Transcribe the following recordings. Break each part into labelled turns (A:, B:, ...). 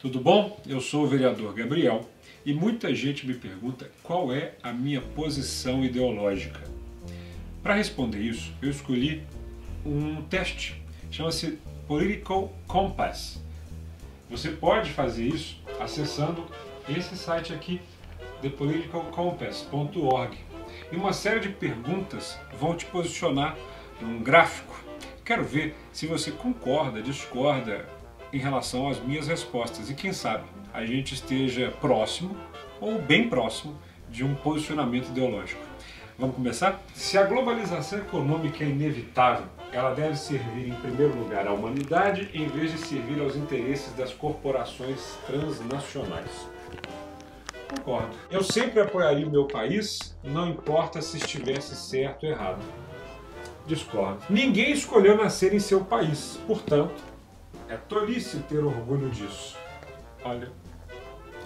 A: Tudo bom? Eu sou o vereador Gabriel e muita gente me pergunta qual é a minha posição ideológica. Para responder isso, eu escolhi um teste, chama-se Political Compass. Você pode fazer isso acessando esse site aqui, thepoliticalcompass.org. E uma série de perguntas vão te posicionar num gráfico. Quero ver se você concorda, discorda em relação às minhas respostas e quem sabe a gente esteja próximo ou bem próximo de um posicionamento ideológico. Vamos começar? Se a globalização econômica é inevitável, ela deve servir em primeiro lugar à humanidade em vez de servir aos interesses das corporações transnacionais. Concordo. Eu sempre apoiaria o meu país, não importa se estivesse certo ou errado. Discordo. Ninguém escolheu nascer em seu país, portanto, é tolice ter orgulho disso. Olha,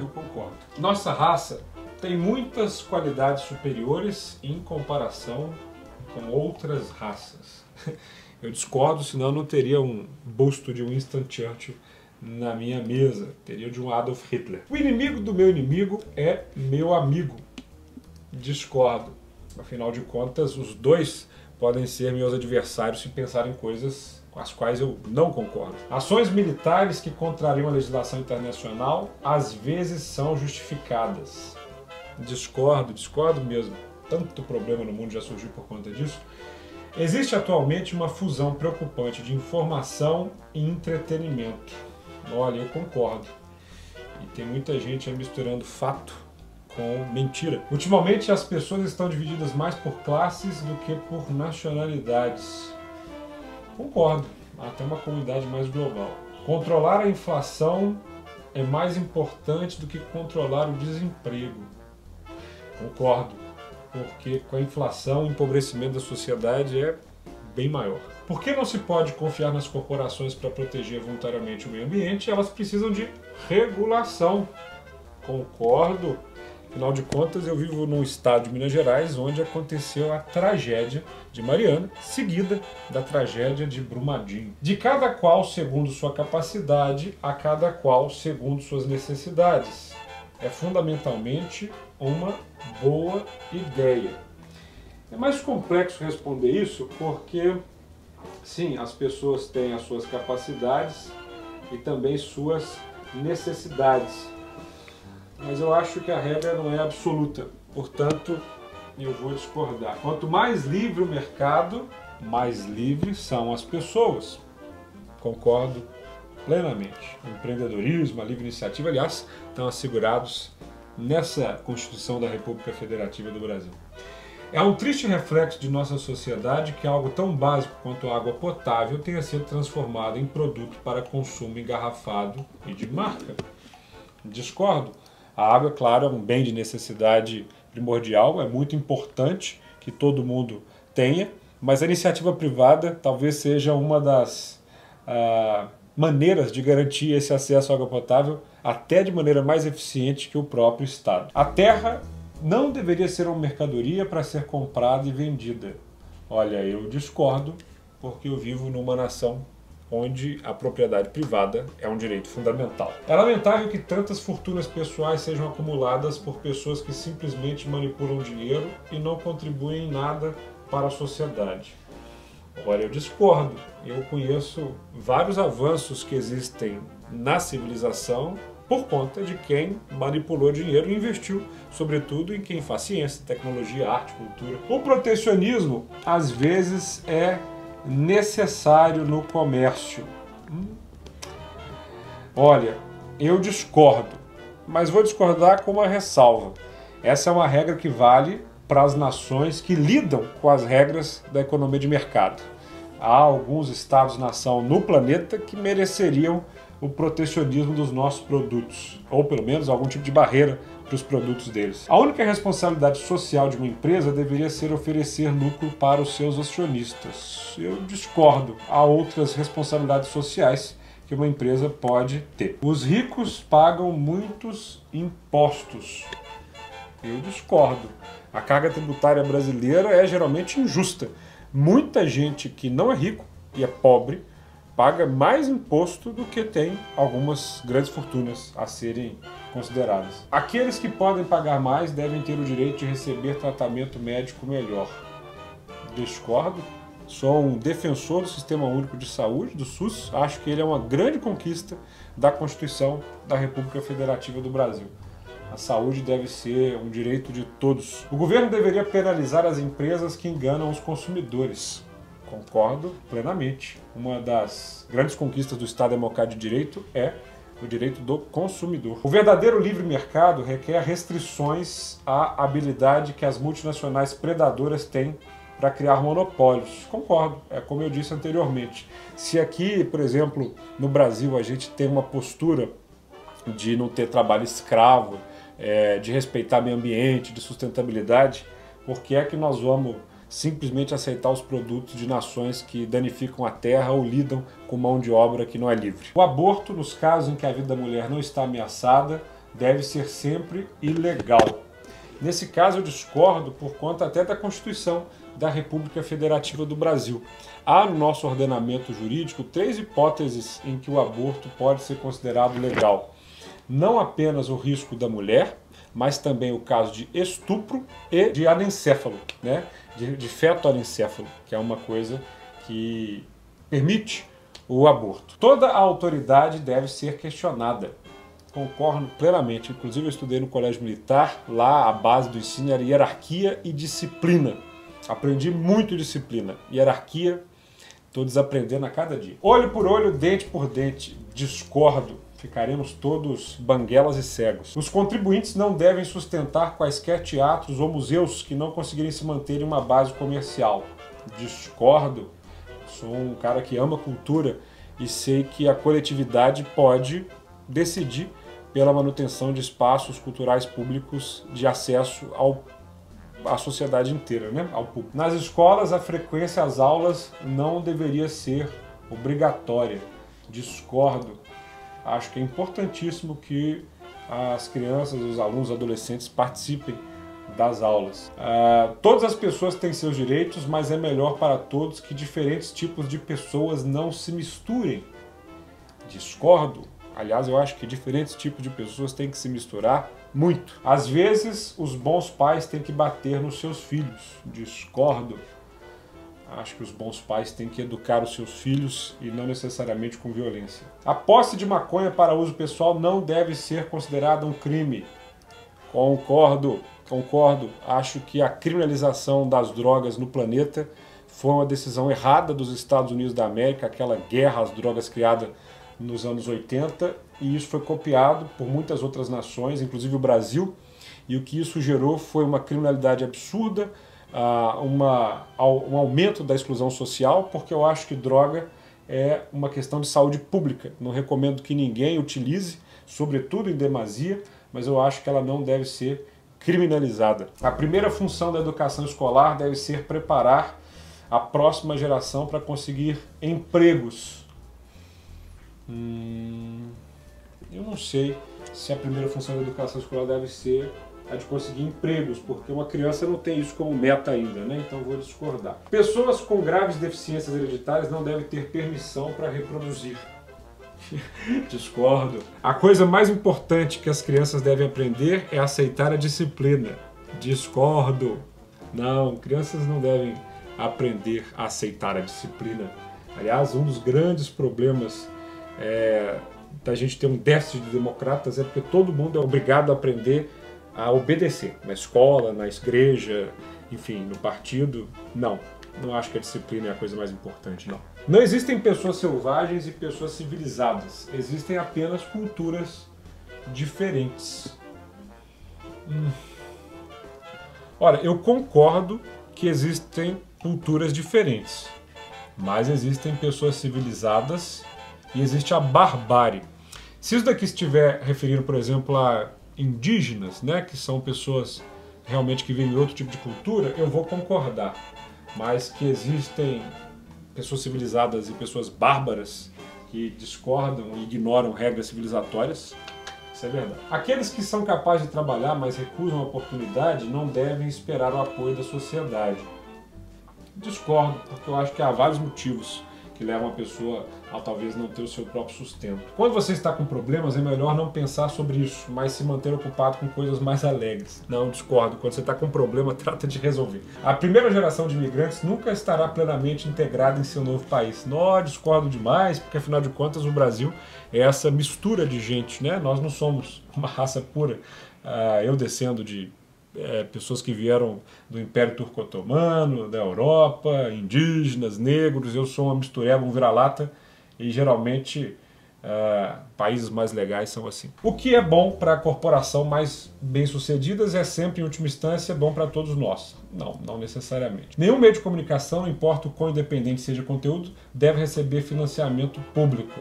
A: eu concordo. Nossa raça tem muitas qualidades superiores em comparação com outras raças. Eu discordo, senão eu não teria um busto de Winston Churchill na minha mesa. Teria de um Adolf Hitler. O inimigo do meu inimigo é meu amigo. Discordo. Afinal de contas, os dois podem ser meus adversários se pensarem coisas com as quais eu não concordo. Ações militares que contrariam a legislação internacional às vezes são justificadas. Discordo mesmo. Tanto problema no mundo já surgiu por conta disso. Existe atualmente uma fusão preocupante de informação e entretenimento. Olha, eu concordo. E tem muita gente aí misturando fato com mentira. Ultimamente as pessoas estão divididas mais por classes do que por nacionalidades. Concordo, há até uma comunidade mais global. Controlar a inflação é mais importante do que controlar o desemprego. Concordo, porque com a inflação o empobrecimento da sociedade é bem maior. Por que não se pode confiar nas corporações para proteger voluntariamente o meio ambiente? Elas precisam de regulação. Concordo. Afinal de contas, eu vivo num estado de Minas Gerais onde aconteceu a tragédia de Mariana, seguida da tragédia de Brumadinho. De cada qual segundo sua capacidade, a cada qual segundo suas necessidades. É fundamentalmente uma boa ideia. É mais complexo responder isso porque, sim, as pessoas têm as suas capacidades e também suas necessidades. Mas eu acho que a regra não é absoluta, portanto, eu vou discordar. Quanto mais livre o mercado, mais livres são as pessoas. Concordo plenamente. O empreendedorismo, a livre iniciativa, aliás, estão assegurados nessa Constituição da República Federativa do Brasil. É um triste reflexo de nossa sociedade que algo tão básico quanto a água potável tenha sido transformado em produto para consumo engarrafado e de marca. Discordo. A água, claro, é um bem de necessidade primordial, é muito importante que todo mundo tenha, mas a iniciativa privada talvez seja uma das maneiras de garantir esse acesso à água potável até de maneira mais eficiente que o próprio Estado. A terra não deveria ser uma mercadoria para ser comprada e vendida. Olha, eu discordo, porque eu vivo numa nação onde a propriedade privada é um direito fundamental. É lamentável que tantas fortunas pessoais sejam acumuladas por pessoas que simplesmente manipulam dinheiro e não contribuem em nada para a sociedade. Olha, eu discordo. Eu conheço vários avanços que existem na civilização por conta de quem manipulou dinheiro e investiu, sobretudo, em quem faz ciência, tecnologia, arte, cultura. O protecionismo, às vezes, é necessário no comércio. Olha, eu discordo, mas vou discordar com uma ressalva. Essa é uma regra que vale para as nações que lidam com as regras da economia de mercado. Há alguns estados-nação no planeta que mereceriam o protecionismo dos nossos produtos, ou pelo menos algum tipo de barreira para os produtos deles. A única responsabilidade social de uma empresa deveria ser oferecer lucro para os seus acionistas. Eu discordo. Há outras responsabilidades sociais que uma empresa pode ter. Os ricos pagam muitos impostos. Eu discordo. A carga tributária brasileira é geralmente injusta. Muita gente que não é rico e é pobre paga mais imposto do que tem algumas grandes fortunas a serem consideradas. Aqueles que podem pagar mais devem ter o direito de receber tratamento médico melhor. Discordo. Sou um defensor do Sistema Único de Saúde, do SUS. Acho que ele é uma grande conquista da Constituição da República Federativa do Brasil. A saúde deve ser um direito de todos. O governo deveria penalizar as empresas que enganam os consumidores. Concordo plenamente. Uma das grandes conquistas do Estado Democrático de Direito é o direito do consumidor. O verdadeiro livre mercado requer restrições à habilidade que as multinacionais predadoras têm para criar monopólios. Concordo, é como eu disse anteriormente. Se aqui, por exemplo, no Brasil, a gente tem uma postura de não ter trabalho escravo, de respeitar meio ambiente, de sustentabilidade, por que é que nós vamos simplesmente aceitar os produtos de nações que danificam a terra ou lidam com mão de obra que não é livre? O aborto, nos casos em que a vida da mulher não está ameaçada, deve ser sempre ilegal. Nesse caso eu discordo por conta até da Constituição da República Federativa do Brasil. Há no nosso ordenamento jurídico 3 hipóteses em que o aborto pode ser considerado legal. Não apenas o risco da mulher, mas também o caso de estupro e de anencéfalo, né? de feto anencéfalo, que é uma coisa que permite o aborto. Toda a autoridade deve ser questionada. Concordo plenamente. Inclusive eu estudei no colégio militar, lá a base do ensino era hierarquia e disciplina. Aprendi muito disciplina. Hierarquia, estou desaprendendo a cada dia. Olho por olho, dente por dente. Discordo. Ficaremos todos banguelas e cegos. Os contribuintes não devem sustentar quaisquer teatros ou museus que não conseguirem se manter em uma base comercial. Discordo. Sou um cara que ama cultura e sei que a coletividade pode decidir pela manutenção de espaços culturais públicos de acesso à sociedade inteira, né? Ao público. Nas escolas, a frequência às aulas não deveria ser obrigatória. Discordo. Acho que é importantíssimo que as crianças, os alunos, os adolescentes participem das aulas. Todas as pessoas têm seus direitos, mas é melhor para todos que diferentes tipos de pessoas não se misturem. Discordo. Aliás, eu acho que diferentes tipos de pessoas têm que se misturar muito. Às vezes, os bons pais têm que bater nos seus filhos. Discordo. Acho que os bons pais têm que educar os seus filhos e não necessariamente com violência. A posse de maconha para uso pessoal não deve ser considerada um crime. Concordo. Acho que a criminalização das drogas no planeta foi uma decisão errada dos Estados Unidos da América, aquela guerra às drogas criada nos anos 80, e isso foi copiado por muitas outras nações, inclusive o Brasil, e o que isso gerou foi uma criminalidade absurda, um aumento da exclusão social, porque eu acho que droga é uma questão de saúde pública. Não recomendo que ninguém utilize, sobretudo em demasia, mas eu acho que ela não deve ser criminalizada. A primeira função da educação escolar deve ser preparar a próxima geração para conseguir empregos. Eu não sei se a primeira função da educação escolar deve ser a de conseguir empregos, porque uma criança não tem isso como meta ainda, né? Então vou discordar. Pessoas com graves deficiências hereditárias não devem ter permissão para reproduzir. Discordo. A coisa mais importante que as crianças devem aprender é aceitar a disciplina. Discordo. Não, crianças não devem aprender a aceitar a disciplina. Aliás, um dos grandes problemas da gente ter um déficit de democratas é porque todo mundo é obrigado a aprender a obedecer. Na escola, na igreja, enfim, no partido. Não acho que a disciplina é a coisa mais importante, não. Não existem pessoas selvagens e pessoas civilizadas. Existem apenas culturas diferentes. Olha, eu concordo que existem culturas diferentes, mas existem pessoas civilizadas e existe a barbárie. Se isso daqui estiver referindo, por exemplo, a indígenas, né, que são pessoas realmente que vivem em outro tipo de cultura, eu vou concordar. Mas que existem pessoas civilizadas e pessoas bárbaras que discordam e ignoram regras civilizatórias, isso é verdade. Aqueles que são capazes de trabalhar, mas recusam a oportunidade, não devem esperar o apoio da sociedade. Discordo, porque eu acho que há vários motivos que levam a pessoa a talvez não ter o seu próprio sustento. Quando você está com problemas, é melhor não pensar sobre isso, mas se manter ocupado com coisas mais alegres. Não, discordo. Quando você está com problema, trata de resolver. A primeira geração de imigrantes nunca estará plenamente integrada em seu novo país. Não, discordo demais, porque afinal de contas o Brasil é essa mistura de gente, né? Nós não somos uma raça pura. Eu descendo de pessoas que vieram do Império Turco-Otomano, da Europa, indígenas, negros. Eu sou uma mistureba, um vira-lata, e geralmente países mais legais são assim. O que é bom para a corporação mais bem-sucedidas é sempre, em última instância, bom para todos nós. Não, não necessariamente. Nenhum meio de comunicação, não importa o quão independente seja o conteúdo, deve receber financiamento público.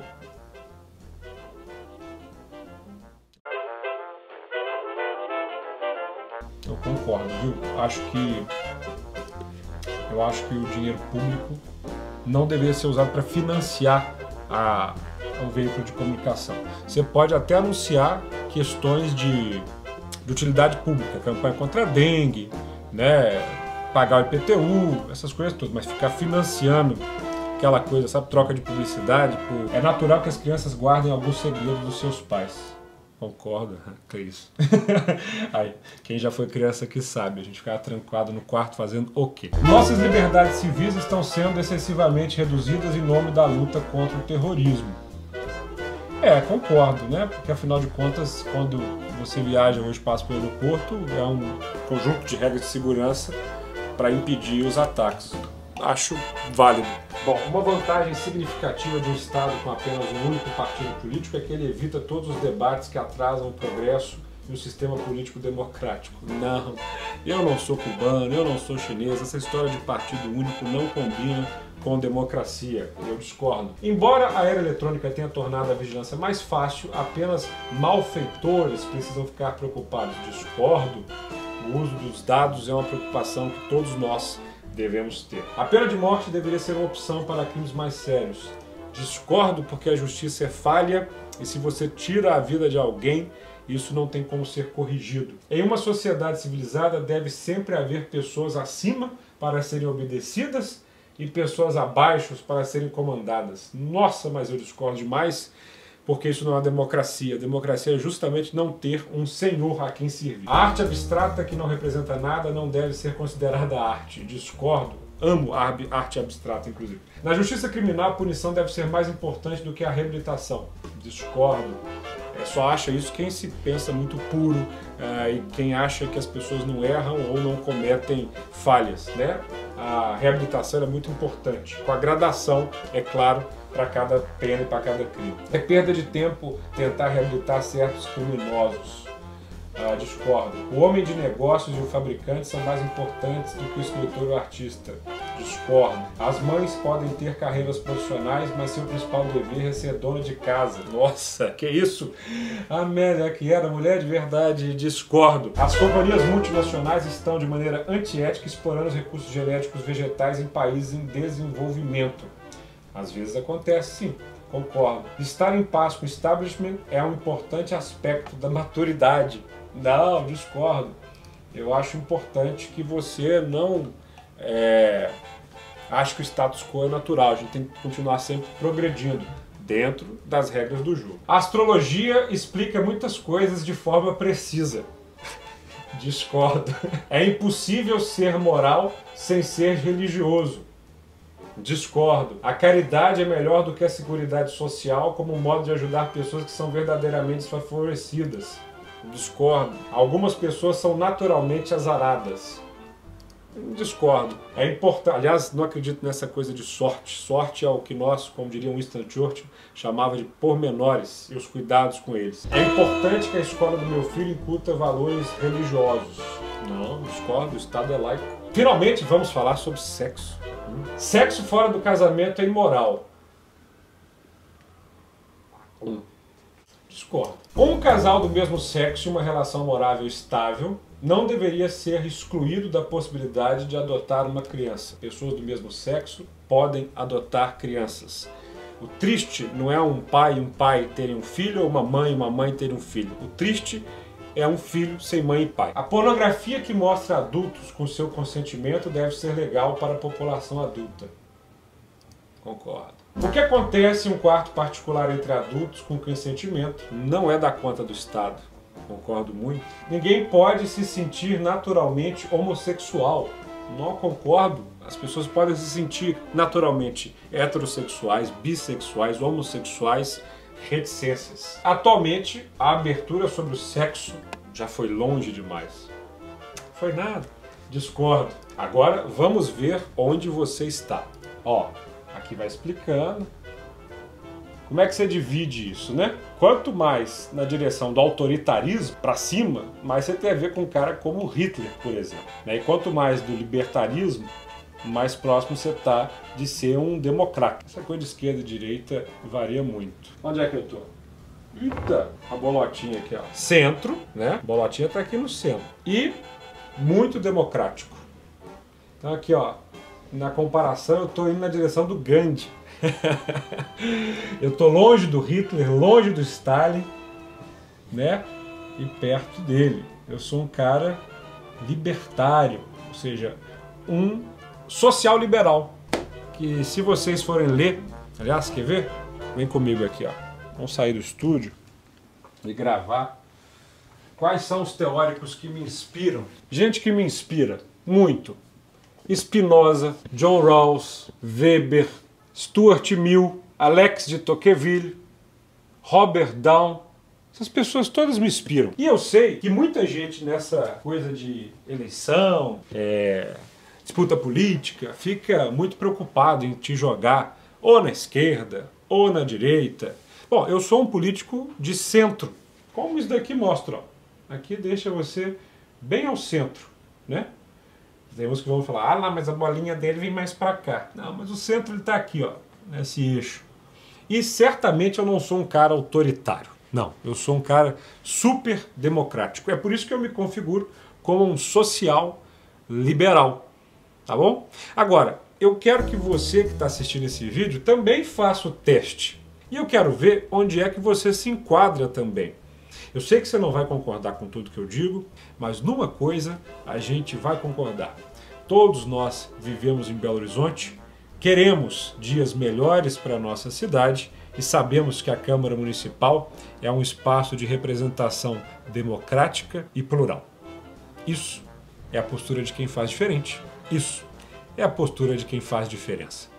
A: Eu concordo, viu? Eu acho que o dinheiro público não deveria ser usado para financiar o veículo de comunicação. Você pode até anunciar questões de utilidade pública, campanha contra a dengue, né? Pagar o IPTU, essas coisas todas, mas ficar financiando aquela coisa, sabe, troca de publicidade. É natural que as crianças guardem alguns segredos dos seus pais. Concorda? Que isso. Aí, quem já foi criança aqui sabe, a gente ficava trancado no quarto fazendo o quê? Nossas liberdades civis estão sendo excessivamente reduzidas em nome da luta contra o terrorismo. Concordo, né? Porque afinal de contas, quando você viaja hoje passa pelo aeroporto, é um conjunto de regras de segurança para impedir os ataques. Acho válido. Bom, uma vantagem significativa de um Estado com apenas um único partido político é que ele evita todos os debates que atrasam o progresso e o sistema político democrático. Não, eu não sou cubano, eu não sou chinês, essa história de partido único não combina com democracia, eu discordo. Embora a era eletrônica tenha tornado a vigilância mais fácil, apenas malfeitores precisam ficar preocupados. Discordo, o uso dos dados é uma preocupação que todos nós devemos ter. A pena de morte deveria ser uma opção para crimes mais sérios. Discordo porque a justiça é falha e se você tira a vida de alguém, isso não tem como ser corrigido. Em uma sociedade civilizada deve sempre haver pessoas acima para serem obedecidas e pessoas abaixo para serem comandadas. Nossa, mas eu discordo demais, porque isso não é democracia. Democracia é justamente não ter um senhor a quem servir. A arte abstrata que não representa nada não deve ser considerada arte. Discordo. Amo a arte abstrata, inclusive. Na justiça criminal, a punição deve ser mais importante do que a reabilitação. Discordo. Só acha isso quem se pensa muito puro e quem acha que as pessoas não erram ou não cometem falhas, né? A reabilitação é muito importante, com a gradação, é claro, para cada pena e para cada crime. É perda de tempo tentar reabilitar certos criminosos. Discordo. O homem de negócios e o fabricante são mais importantes do que o escritor ou o artista. Discordo. As mães podem ter carreiras profissionais, mas seu principal dever é ser dona de casa. Nossa, que isso? A Amélia que era mulher de verdade. Discordo. As companhias multinacionais estão de maneira antiética explorando os recursos genéticos vegetais em países em desenvolvimento. Às vezes acontece, sim. Concordo. Estar em paz com o establishment é um importante aspecto da maturidade. Não, discordo. Eu acho importante que você não ache que o status quo é natural. A gente tem que continuar sempre progredindo dentro das regras do jogo. A astrologia explica muitas coisas de forma precisa. Discordo. É impossível ser moral sem ser religioso. Discordo. A caridade é melhor do que a seguridade social como um modo de ajudar pessoas que são verdadeiramente desfavorecidas. Discordo. Algumas pessoas são naturalmente azaradas. Discordo. É importante. Aliás, não acredito nessa coisa de sorte. Sorte é o que nós, como diria Winston Churchill, chamava de pormenores e os cuidados com eles. É importante que a escola do meu filho incuta valores religiosos. Não, discordo. O Estado é laico. Finalmente, vamos falar sobre sexo. Sexo fora do casamento é imoral. Discordo. Um casal do mesmo sexo em uma relação morável estável não deveria ser excluído da possibilidade de adotar uma criança. Pessoas do mesmo sexo podem adotar crianças. O triste não é um pai terem um filho ou uma mãe terem um filho. O triste é um filho sem mãe e pai. A pornografia que mostra adultos com seu consentimento deve ser legal para a população adulta. Concordo. O que acontece em um quarto particular entre adultos com consentimento não é da conta do Estado. Concordo muito. Ninguém pode se sentir naturalmente homossexual. Não concordo. As pessoas podem se sentir naturalmente heterossexuais, bissexuais, homossexuais, reticências. Atualmente, a abertura sobre o sexo já foi longe demais. Foi nada. Discordo. Agora vamos ver onde você está. Ó, aqui vai explicando. Como é que você divide isso, né? Quanto mais na direção do autoritarismo, para cima, mais você tem a ver com um cara como Hitler, por exemplo. E quanto mais do libertarismo, mais próximo você está de ser um democrata. Essa coisa de esquerda e direita varia muito. Onde é que eu tô? Eita, a bolotinha aqui, ó. Centro, né? A bolotinha está aqui no centro. E muito democrático. Então aqui, ó, na comparação eu estou indo na direção do Gandhi. Eu estou longe do Hitler, longe do Stalin, né? E perto dele. Eu sou um cara libertário, ou seja, um social liberal. Que se vocês forem ler, aliás, quer ver? Vem comigo aqui, ó. Vamos sair do estúdio e gravar. Quais são os teóricos que me inspiram? Gente que me inspira muito. Spinoza, John Rawls, Weber, Stuart Mill, Alex de Tocqueville, Robert Down. Essas pessoas todas me inspiram. E eu sei que muita gente nessa coisa de eleição, disputa política, fica muito preocupado em te jogar ou na esquerda ou na direita. Bom, eu sou um político de centro, como isso daqui mostra. Ó. Aqui deixa você bem ao centro, né? Tem uns que vão falar, não, mas a bolinha dele vem mais para cá. Não, mas o centro está aqui, ó, nesse eixo. E certamente eu não sou um cara autoritário. Não, eu sou um cara super democrático. É por isso que eu me configuro como um social liberal. Tá bom? Agora, eu quero que você que está assistindo esse vídeo também faça o teste. E eu quero ver onde é que você se enquadra também. Eu sei que você não vai concordar com tudo que eu digo, mas numa coisa a gente vai concordar. Todos nós vivemos em Belo Horizonte, queremos dias melhores para a nossa cidade e sabemos que a Câmara Municipal é um espaço de representação democrática e plural. Isso é a postura de quem faz diferente. Isso é a postura de quem faz diferença.